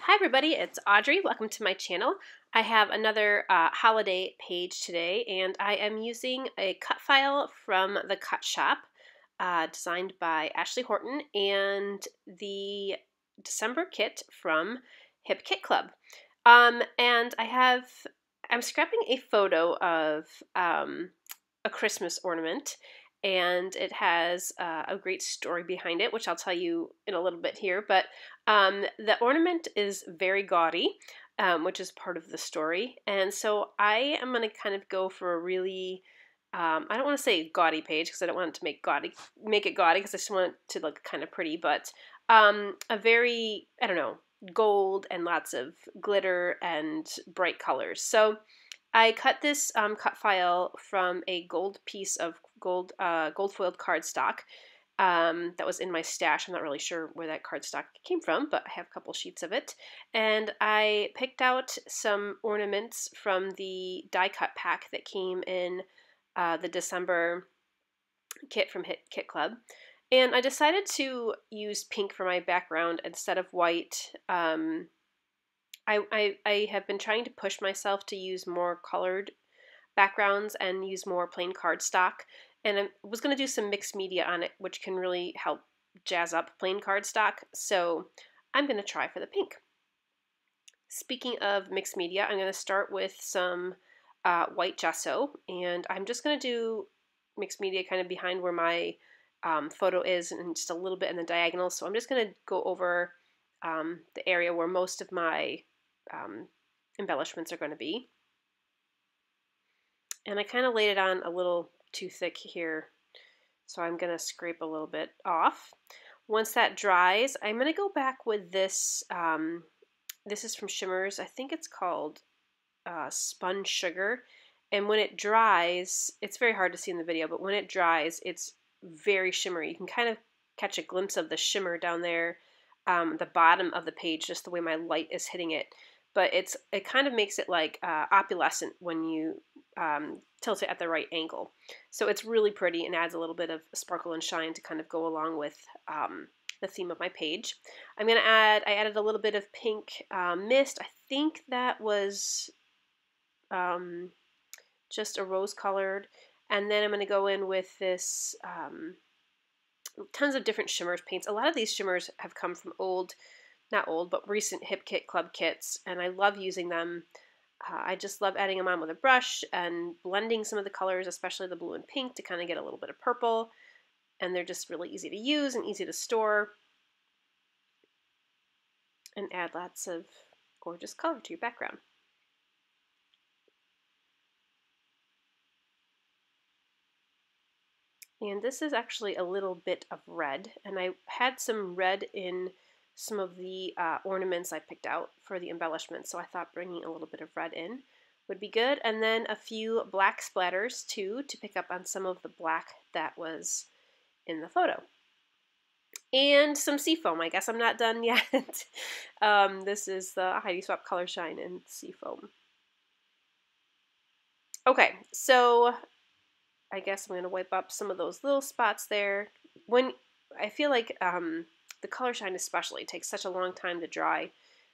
Hi everybody, it's Audrey. Welcome to my channel. I have another holiday page today, and I am using a cut file from the Cut Shop designed by Ashley Horton and the December kit from Hip Kit Club. And I'm scrapping a photo of a Christmas ornament, and it has a great story behind it, which I'll tell you in a little bit here. But the ornament is very gaudy, which is part of the story. And so I am going to kind of go for a really, I don't want to say gaudy page because I don't want it to make it gaudy because I just want it to look kind of pretty, but a very, I don't know, gold and lots of glitter and bright colors. So I cut this cut file from a gold piece of gold foiled cardstock that was in my stash. I'm not really sure where that cardstock came from, but I have a couple sheets of it. And I picked out some ornaments from the die cut pack that came in the December kit from Kit Club. And I decided to use pink for my background instead of white. I have been trying to push myself to use more colored backgrounds and use more plain cardstock. And I was going to do some mixed media on it, which can really help jazz up plain cardstock. So I'm going to try for the pink. Speaking of mixed media, I'm going to start with some white gesso. And I'm just going to do mixed media kind of behind where my photo is and just a little bit in the diagonal. So I'm just going to go over the area where most of my embellishments are going to be. And I kind of laid it on a little too thick here, so I'm going to scrape a little bit off. Once that dries, I'm going to go back with this. This is from Shimmers. I think it's called Spun Sugar. And when it dries, it's very hard to see in the video, but when it dries, it's very shimmery. You can kind of catch a glimpse of the shimmer down there, the bottom of the page, just the way my light is hitting it. But it kind of makes it like opalescent when you tilt it at the right angle. So it's really pretty and adds a little bit of sparkle and shine to kind of go along with the theme of my page. I added a little bit of pink mist. I think that was just a rose colored. And then I'm going to go in with this tons of different shimmers paints. A lot of these shimmers have come from not old, but recent Hip Kit Club kits, and I love using them. I just love adding them on with a brush and blending some of the colors, especially the blue and pink, to kind of get a little bit of purple. And they're just really easy to use and easy to store and add lots of gorgeous color to your background. And this is actually a little bit of red, and I had some red in some of the ornaments I picked out for the embellishments, so I thought bringing a little bit of red in would be good. And then a few black splatters too, to pick up on some of the black that was in the photo. And some seafoam. I guess I'm not done yet. This is the Heidi Swapp Color Shine in seafoam. Okay, so I guess I'm going to wipe up some of those little spots there. When I feel like the color shine especially takes such a long time to dry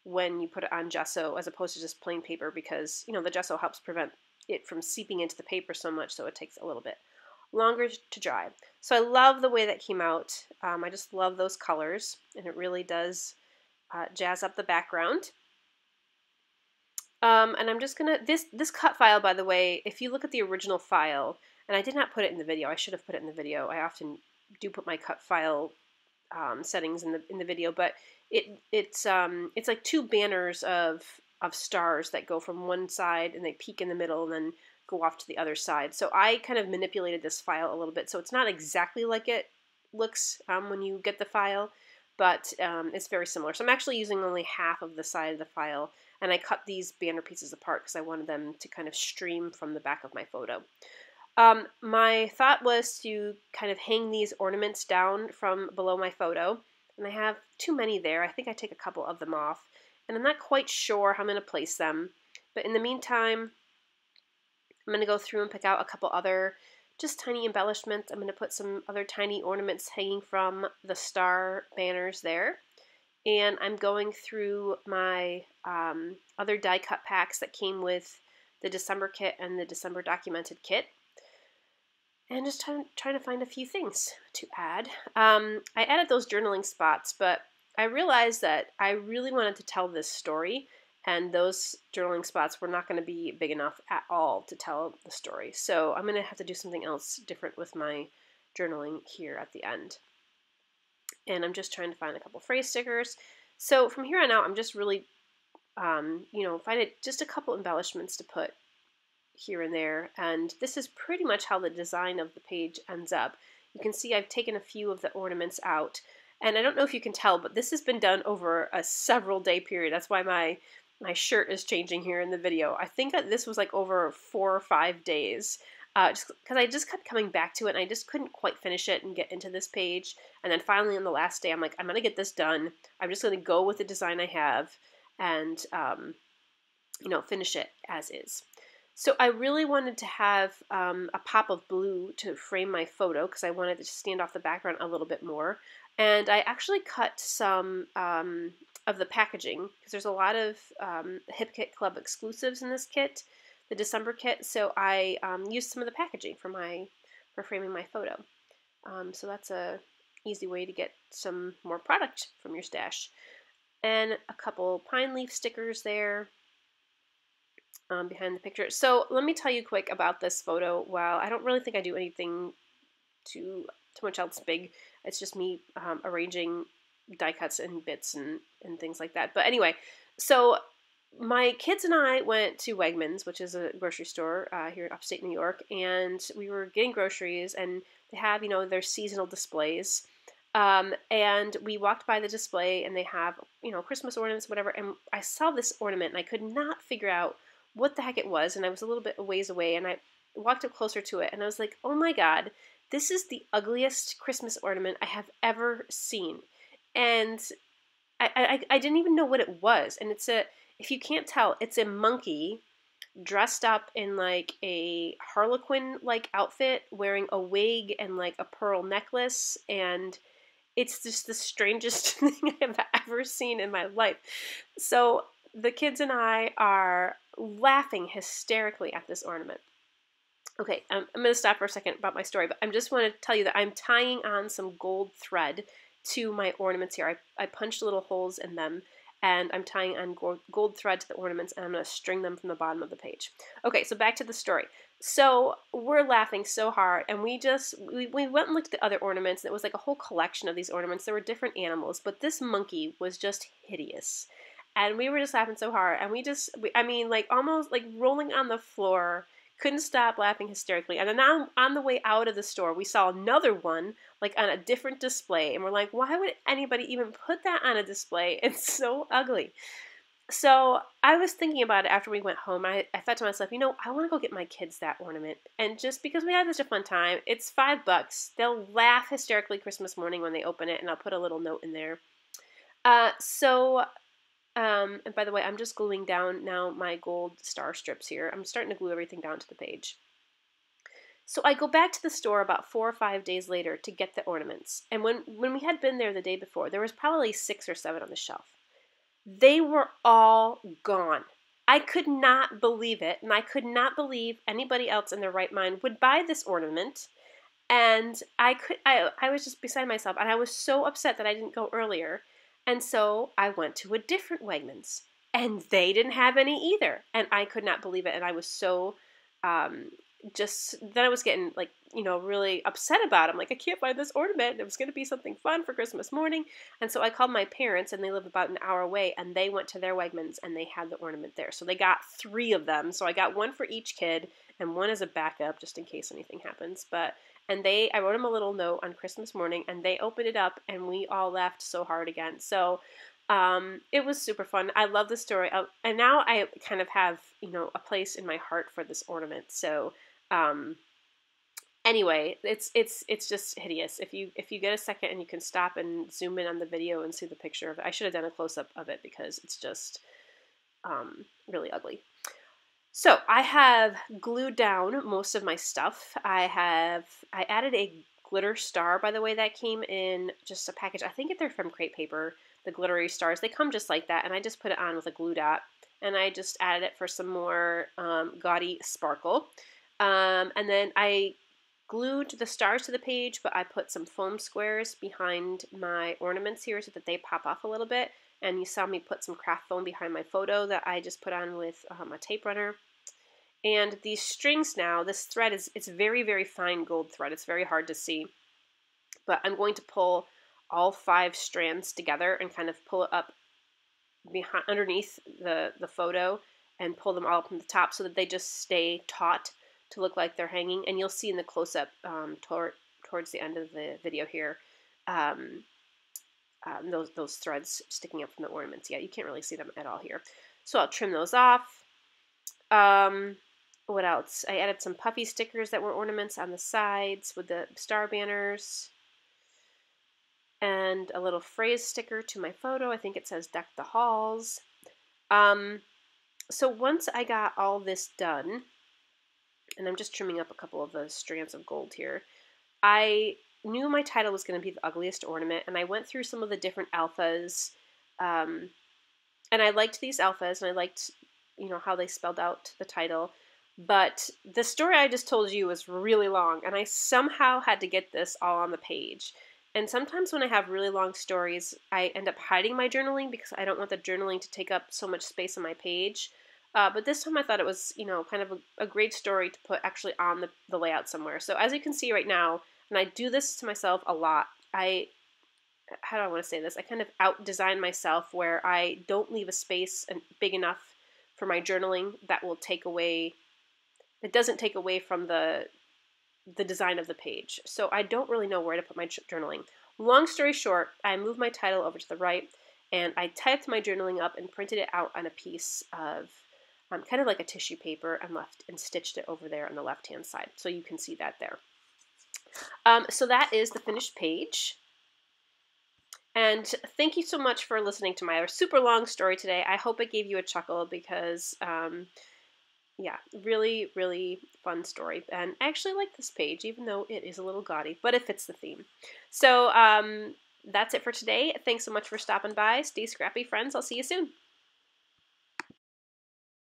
when you put it on gesso as opposed to just plain paper, because the gesso helps prevent it from seeping into the paper so much, so it takes a little bit longer to dry. So I love the way that came out. I just love those colors, and it really does jazz up the background. And I'm just gonna, this cut file, by the way, if you look at the original file, and I did not put it in the video, I should have put it in the video. I often do put my cut file settings in the video, but it's like two banners of stars that go from one side and they peak in the middle and then go off to the other side. So I kind of manipulated this file a little bit, so it's not exactly like it looks when you get the file, but it's very similar. So I'm actually using only half of the side of the file, and I cut these banner pieces apart because I wanted them to kind of stream from the back of my photo. My thought was to kind of hang these ornaments down from below my photo, and I have too many there. I think I take a couple of them off, and I'm not quite sure how I'm going to place them, but in the meantime, I'm going to go through and pick out a couple other just tiny embellishments. I'm going to put some other tiny ornaments hanging from the star banners there, and I'm going through my other die cut packs that came with the December kit and the December documented kit, and just trying to find a few things to add. I added those journaling spots, but I realized that I really wanted to tell this story, and those journaling spots were not going to be big enough at all to tell the story. So I'm going to have to do something else different with my journaling here at the end. And I'm just trying to find a couple phrase stickers. So from here on out, I'm just really, finding just a couple embellishments to put here and there, and this is pretty much how the design of the page ends up. You can see I've taken a few of the ornaments out, and I don't know if you can tell, but this has been done over a several day period. That's why my shirt is changing here in the video. I think that this was like over 4 or 5 days, just because I just kept coming back to it, and I just couldn't quite finish it and get into this page. And then finally on the last day, I'm like, I'm gonna get this done. I'm just gonna go with the design I have and finish it as is. So I really wanted to have a pop of blue to frame my photo because I wanted it to stand off the background a little bit more. And I actually cut some of the packaging because there's a lot of Hip Kit Club exclusives in this kit, the December kit. So I used some of the packaging for framing my photo. So that's a easy way to get some more product from your stash. And a couple pine leaf stickers there. Behind the picture. So let me tell you quick about this photo. While I don't really think I do anything too much else big, it's just me arranging die cuts and bits and things like that. But anyway, so my kids and I went to Wegmans, which is a grocery store here in upstate New York, and we were getting groceries, and they have, their seasonal displays. And we walked by the display, and they have, Christmas ornaments, whatever, and I saw this ornament, and I could not figure out what the heck it was, and I was a little bit a ways away, and I walked up closer to it, and I was like, oh my god, this is the ugliest Christmas ornament I have ever seen. And I didn't even know what it was, and if you can't tell, it's a monkey dressed up in like a harlequin-like outfit, wearing a wig and like a pearl necklace, and it's just the strangest thing I've ever seen in my life. So the kids and I are laughing hysterically at this ornament. Okay, I'm going to stop for a second about my story, but I just want to tell you that I'm tying on some gold thread to my ornaments here. I punched little holes in them, and I'm tying on gold thread to the ornaments, and I'm going to string them from the bottom of the page. Okay, so back to the story. So we're laughing so hard, and we went and looked at the other ornaments, and it was like a whole collection of these ornaments. There were different animals, but this monkey was just hideous. And we were just laughing so hard, and almost like rolling on the floor, couldn't stop laughing hysterically. And then on the way out of the store, we saw another one, like on a different display, and we're like, why would anybody even put that on a display? It's so ugly. So I was thinking about it after we went home. I thought to myself, I want to go get my kids that ornament. And just because we had such a fun time, it's $5. They'll laugh hysterically Christmas morning when they open it, and I'll put a little note in there. And by the way, I'm just gluing down now my gold star strips here. I'm starting to glue everything down to the page. So I go back to the store about 4 or 5 days later to get the ornaments. And when we had been there the day before, there was probably 6 or 7 on the shelf. They were all gone. I could not believe it, and I could not believe anybody else in their right mind would buy this ornament. And I was just beside myself, and I was so upset that I didn't go earlier. And so I went to a different Wegmans, and they didn't have any either. And I could not believe it, and I was so then I was getting really upset about it. I'm like, I can't buy this ornament. It was going to be something fun for Christmas morning. And so I called my parents, and they live about an hour away, and they went to their Wegmans, and they had the ornament there. So they got 3 of them. So I got one for each kid, and one as a backup, just in case anything happens. I wrote them a little note on Christmas morning, and they opened it up, and we all laughed so hard again. So it was super fun. I love the story. And now I kind of have, a place in my heart for this ornament. So anyway, it's just hideous. If you get a second and you can stop and zoom in on the video and see the picture of it. I should have done a close-up of it because it's just really ugly. So I have glued down most of my stuff. I added a glitter star, by the way, that came in just a package. I think they're from Crepe Paper. the glittery stars. They come just like that, and I just put it on with a glue dot, and I just added it for some more gaudy sparkle. And then I glued the stars to the page, but I put some foam squares behind my ornaments here so that they pop off a little bit. And you saw me put some craft foam behind my photo that I just put on with a tape runner. And these strings now, this thread it's very, very fine gold thread. It's very hard to see. But I'm going to pull all 5 strands together and kind of pull it up behind, underneath the photo and pull them all up from the top so that they just stay taut to look like they're hanging. And you'll see in the close-up towards the end of the video here, those threads sticking up from the ornaments. Yeah, you can't really see them at all here. So I'll trim those off. What else? I added some puffy stickers that were ornaments on the sides with the star banners. And a little phrase sticker to my photo. I think it says "Deck the Halls." So once I got all this done, and I'm just trimming up a couple of the strands of gold here, I knew my title was going to be The Ugliest Ornament, and I went through some of the different alphas, and I liked these alphas, and I liked, you know, how they spelled out the title, but the story I just told you was really long, and I somehow had to get this all on the page. And sometimes when I have really long stories, I end up hiding my journaling because I don't want the journaling to take up so much space on my page. But this time I thought it was, you know, kind of a great story to put actually on the layout somewhere. So as you can see right now, and I do this to myself a lot, how do I want to say this? I kind of out-design myself where I don't leave a space big enough for my journaling that will take away, it doesn't take away from the design of the page. So I don't really know where to put my journaling. Long story short, I moved my title over to the right, and I typed my journaling up and printed it out on a piece of kind of like a tissue paper and stitched it over there on the left-hand side. So you can see that there. So that is the finished page. And thank you so much for listening to my super long story today. I hope it gave you a chuckle because yeah, really, really fun story. And I actually like this page, even though it is a little gaudy, but it fits the theme. So that's it for today. Thanks so much for stopping by. Stay scrappy, friends. I'll see you soon.